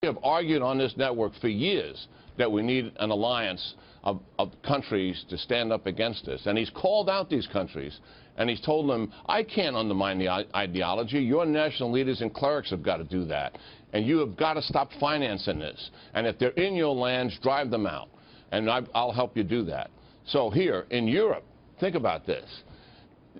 We have argued on this network for years that we need an alliance of countries to stand up against this. And he's called out these countries, and he's told them, I can't undermine the ideology. Your national leaders and clerics have got to do that. And you have got to stop financing this. And if they're in your lands, drive them out. And I'll help you do that. So here in Europe, think about this.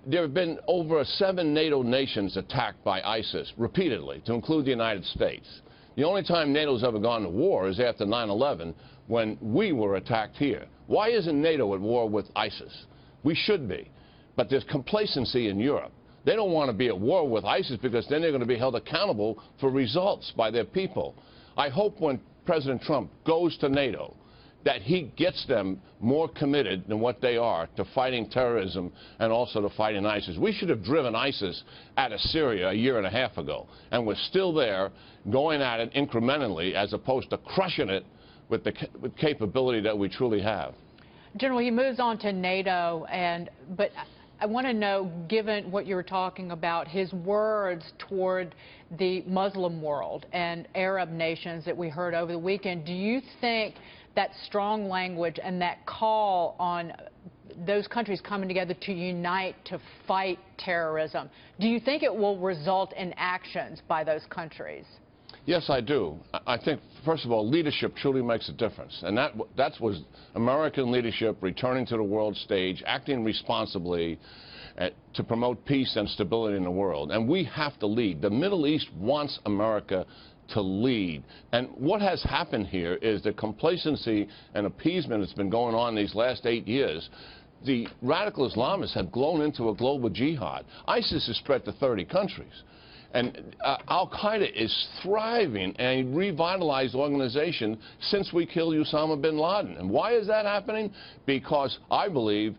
There have been over 7 NATO nations attacked by ISIS repeatedly, to include the United States. The only time NATO's ever gone to war is after 9/11, when we were attacked here. Why isn't NATO at war with ISIS? We should be. But there's complacency in Europe. They don't want to be at war with ISIS because then they're going to be held accountable for results by their people. I hope when President Trump goes to NATO that he gets them more committed than what they are to fighting terrorism and also to fighting ISIS. We should have driven ISIS out of Syria a year and a half ago, and we're still there going at it incrementally as opposed to crushing it with the capability that we truly have. General, he moves on to NATO, but I want to know, given what you were talking about, his words toward the Muslim world and Arab nations that we heard over the weekend, do you think that strong language and that call on those countries coming together to unite to fight terrorism, do you think it will result in actions by those countries? Yes, I do. I think, first of all, leadership truly makes a difference. And that was American leadership returning to the world stage, acting responsibly to promote peace and stability in the world. And we have to lead. The Middle East wants America to lead. And what has happened here is the complacency and appeasement that's been going on these last 8 years. The radical Islamists have grown into a global jihad. ISIS is spread to 30 countries. And Al-Qaeda is thriving and a revitalized organization since we killed Osama bin Laden. And why is that happening? Because I believe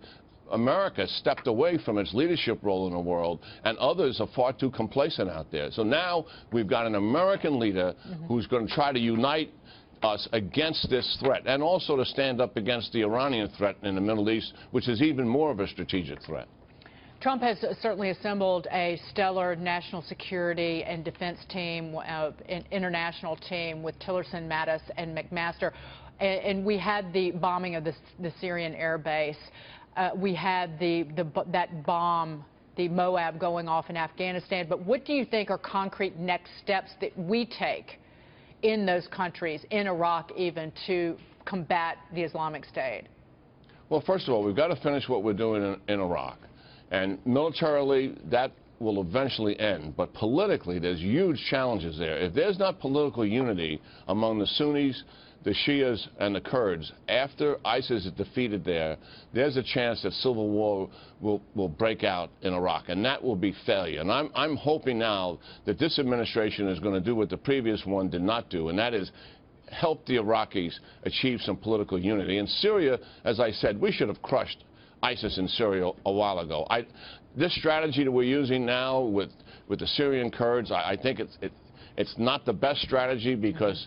America stepped away from its leadership role in the world, and others are far too complacent out there. So now we've got an American leader who's going to try to unite us against this threat, and also to stand up against the Iranian threat in the Middle East, which is even more of a strategic threat. Trump has certainly assembled a stellar national security and defense team, an international team with Tillerson, Mattis, and McMaster. And we had the bombing of the Syrian air base. We had that bomb, the Moab, going off in Afghanistan. But what do you think are concrete next steps that we take in those countries, in Iraq even, to combat the Islamic State? Well, first of all, we've got to finish what we're doing in Iraq. And militarily, that will eventually end. But politically, there's huge challenges there. If there's not political unity among the Sunnis, the Shias, and the Kurds, after ISIS is defeated there, there's a chance that civil war will break out in Iraq, and that will be failure. And I'm hoping now that this administration is going to do what the previous one did not do, and that is help the Iraqis achieve some political unity. In Syria, as I said, we should have crushed ISIS in Syria a while ago. This strategy that we're using now with the Syrian Kurds, I think it's not the best strategy, because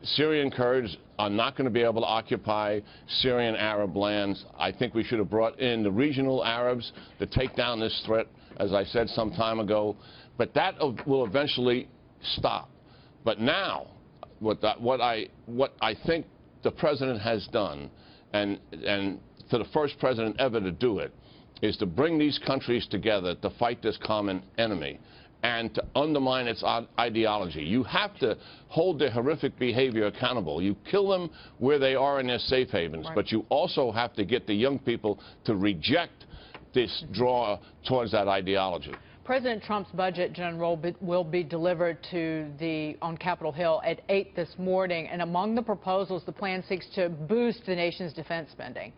Syrian Kurds are not going to be able to occupy Syrian Arab lands. I think we should have brought in the regional Arabs to take down this threat, as I said some time ago. But that will eventually stop. But now, what I think the president has done, and to the first president ever to do it, is to bring these countries together to fight this common enemy and to undermine its ideology. You have to hold their horrific behavior accountable. You kill them where they are in their safe havens, right. But you also have to get the young people to reject this draw towards that ideology. President Trump's budget, General, will be delivered on Capitol Hill at 8 this morning, and among the proposals, the plan seeks to boost the nation's defense spending.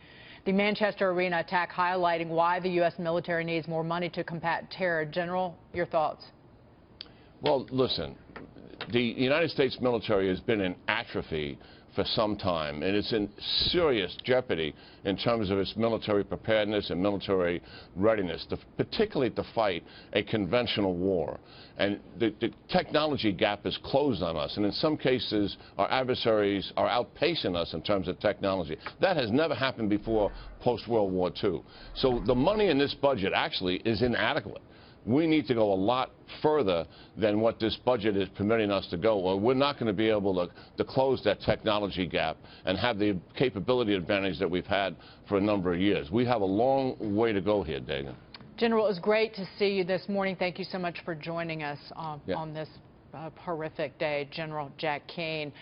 The Manchester Arena attack highlighting why the U.S. military needs more money to combat terror. General, your thoughts? Well, listen, the United States military has been in atrophy for some time, and it's in serious jeopardy in terms of its military preparedness and military readiness, particularly to fight a conventional war. And the technology gap is closed on us, and in some cases our adversaries are outpacing us in terms of technology. That has never happened before post-World War II. So the money in this budget actually is inadequate. we need to go a lot further than what this budget is permitting us to go. Or we're not going to be able to close that technology gap and have the capability advantage that we've had for a number of years. We have a long way to go here, Dagan. General, it was great to see you this morning. Thank you so much for joining us on this horrific day, General Jack Keane.